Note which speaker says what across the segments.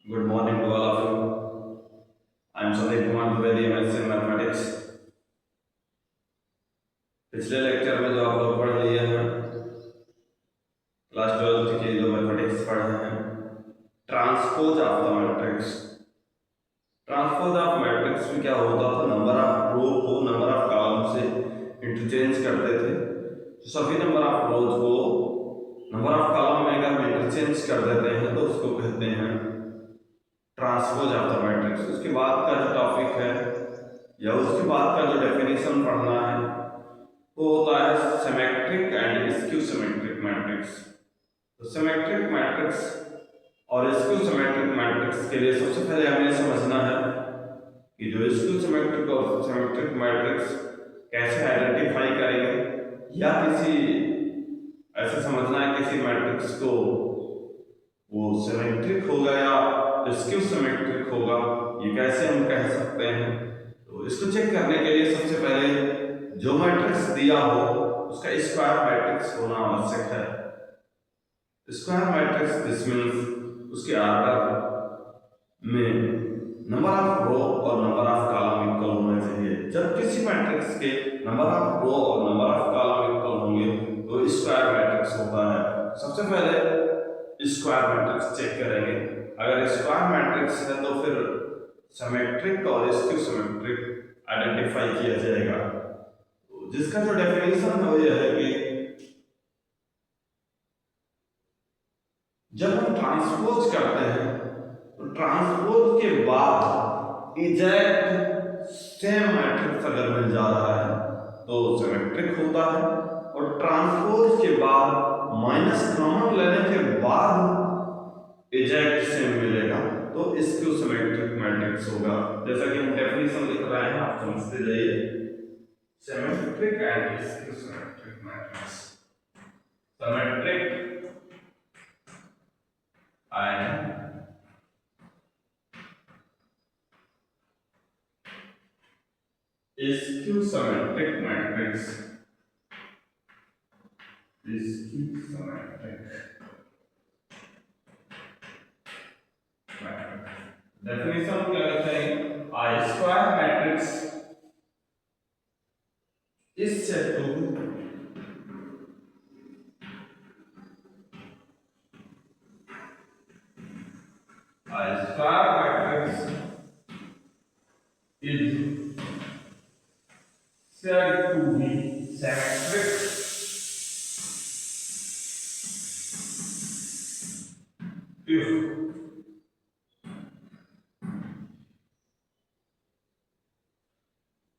Speaker 1: Good morning to all of you. I am Sandeep Kumar Dwivedi, MSc in Mathematics. पिछले lecture में जो आप लोग पढ़ लिए हैं क्लास 12th की जो मैथमेटिक्स पढ़े हैं, transpose of the matrix. Transpose of matrix में क्या होता था, नंबर ऑफ रो को नंबर ऑफ कॉलम से इंटरचेंज करते थे। तो सभी नंबर ऑफ रोज को नंबर ऑफ कॉलम में अगर हम इंटरचेंज कर देते हैं तो उसको कहते हैं ट्रांसपोज ऑफ द मैट्रिक्स। उसके बाद का जो टॉपिक है या उसके बाद का जो डेफिनेशन पढ़ना है वो होता है symmetric and skew symmetric matrix. तो सिमेट्रिक मैट्रिक्स और स्क्यू सिमेट्रिक मैट्रिक्स के लिए सबसे पहले हमें समझना है कि जो स्क्यू सिमेट्रिक और सिमेट्रिक मैट्रिक्स कैसे आइडेंटिफाई करेंगे, या किसी ऐसे समझना है किसी मैट्रिक्स को वो सिमेट्रिक होगा या स्क्यू सिमेट्रिक होगा, ये कैसे हम कह सकते हैं। तो इसको चेक करने के लिए सबसे पहले जो मैट्रिक्स दिया हो उसका स्क्वायर मैट्रिक्स होना आवश्यक है। स्क्वायर मैट्रिक्स दिस मींस उसके आर्डर में नंबर ऑफ रो और नंबर ऑफ कॉलम इक्वल होने चाहिए। जब किसी मैट्रिक्स के नंबर ऑफ रो और नंबर ऑफ कॉलम इक्वल होंगे तो स्क्वायर मैट्रिक्स होता है। सबसे पहले स्क्वायर मैट्रिक्स चेक करेंगे। अगर स्क्वायर मैट्रिक्स है तो फिर सिमेट्रिक और स्क्यू सिमेट्रिक आइडेंटिफाई किया जाएगा। तो जिसका जो डेफिनेशन है वो यह है कि जब हम ट्रांसपोज करते हैं तो ट्रांसपोज के बाद एग्जैक्ट सेम मैट्रिक्स अगर मिल जा रहा है तो सिमेट्रिक होता है, और ट्रांसपोज के बाद माइनस कॉमन लेने के बाद एग्जैक्ट सेम मिलेगा तो स्क्यू सिमेट्रिक मैट्रिक्स होगा। जैसा कि हम डेफिनेशन लिख रहे हैं, आप समझते जाइए। Symmetric and skew symmetric matrix, symmetric and skew symmetric matrix, skew symmetric matrix। Definition क्या लिखते हैं, I square matrix is said to a square matrix is said to be symmetric if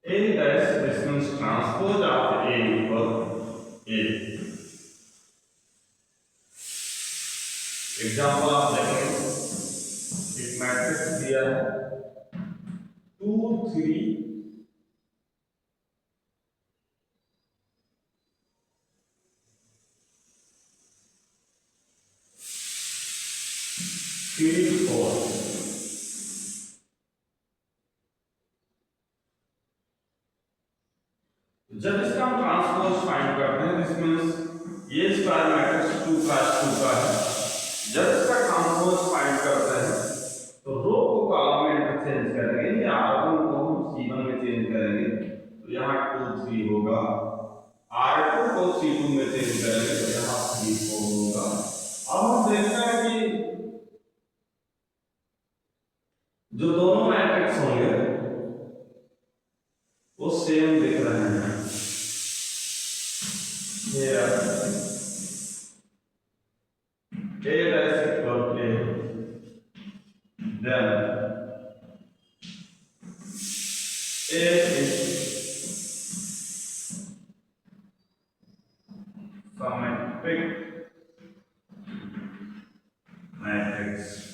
Speaker 1: A dash distance transpose of A equal A। Example आप देखेंगे, एक matrix दिया है 2 3 3 4। जब इसका हम ट्रांसपोज फाइंड करते हैं, दिस मींस ये स्क्वायर मैट्रिक्स 2 क्रॉस 2 का है। जब इसका ट्रांसपोज फाइंड करते हैं तो रो को कॉलम में इंटरचेंज करेंगे, या r1 को हम c1 में चेंज करेंगे तो यहाँ 2 3 होगा, r2 को c2 में चेंज करेंगे तो यहाँ 3 4 होगा। अब हम देखते हैं कि जो दोनों मैट्रिक्स होंगे वो सेम दिख रहे हैं। Here A dash equal A, then A is symmetric matrix।